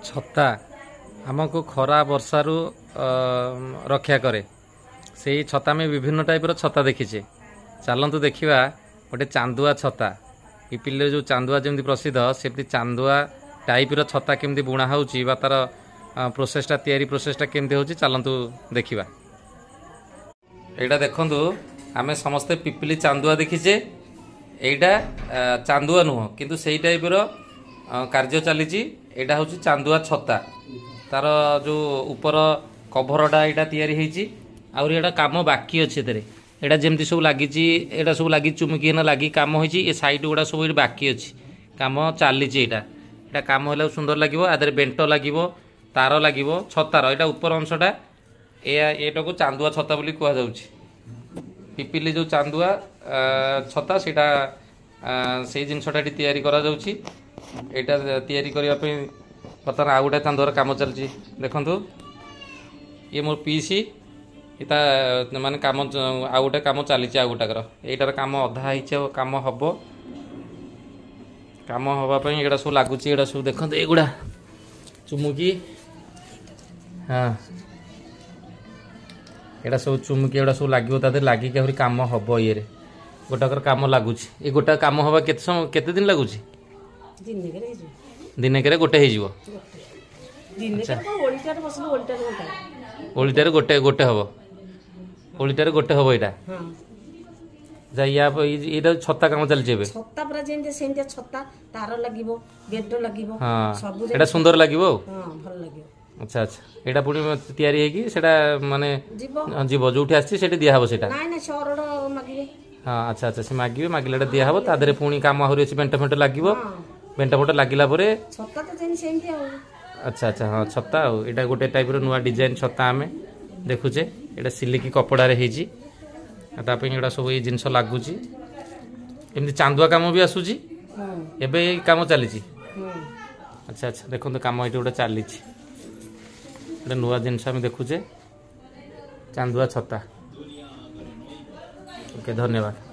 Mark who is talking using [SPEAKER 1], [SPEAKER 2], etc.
[SPEAKER 1] छता आमको खरा वर्षारू रक्षा करे से छता में विभिन्न टाइप छता देखीचे। चलतु देखा गोटे चांदुआ छता पिपिले जो चांदुआ जमी प्रसिद्ध सेमती चांदुआ टाइप छता केमती बुणा हो तार प्रोसेसटा तैयारी प्रोसेसटा केमती हो चलतु देखा। एटा देखु आम समस्ते पिपिली चांदुआ देखीचे एटा चांदुआ नुह किंतु सेई टाइप कार्य चली एटा हूँ चांदुआ छता तार जो ऊपर कभरटा यहाँ तैयारी होती आउरी एटा काम बाकी अच्छे एटा जमती सब लगी एटा सब लगी चुमुकी लगी कम हो साइड गुड़ा सब ये बाकी अच्छी कम चली एटा कम है सुंदर लगे आधे बेंट लगे तार लगे छतार यहाँ ऊपर अंशटा एटा को चांदुआ छता बोली कहुच्छे। पिपिली जो चांदुआ छता सेटा से जिनसटा तैयारी करा जाउछि। एटा तैयारी करने बर्तमान आउ गोटे चांदुआर काम चलती देखु ये मोर पीसी इता माने काम आउ गोटे काम चली आउ गोटाकर एटार काम अधा हो काम हम काम हाँपाई एटा सब लगुच एटा सब देखते एगुड़ा चुमुकी हाँ एटा सब चुमुकी एटा सब लगे लगिक आहरी काम हम ये गोटाकर काम लगुच ये गोटा काम हवा केते दिन लगुच दिनक गोटे हो ओलिटार गोटे गोटे हम ओलिटार गोटे हम यहाँ जा छता काम चलती हाँ सुंदर लगे अच्छा अच्छा यहाँ पुणी तैयारी माने जीव जो आसी दिहब से हाँ अच्छा अच्छा से मागे मागिले दिहब तादे पुणी काम आहरी अच्छे बेंट फेंट लगे बेंट फेंट लगिला अच्छा अच्छा हाँ छता यहाँ गोटे टाइप नुआ डिजाइन छता आम देखुचे यहाँ सिलिकी कपड़े होता सब ये जिनस लगुच एमती चांदुआ काम भी आसूची एबे काम चली अच्छा अच्छा देखो काम ये गोटे चली गोटे नुआ जिनस आम देखुचे चांदुआ छता ओके धन्यवाद।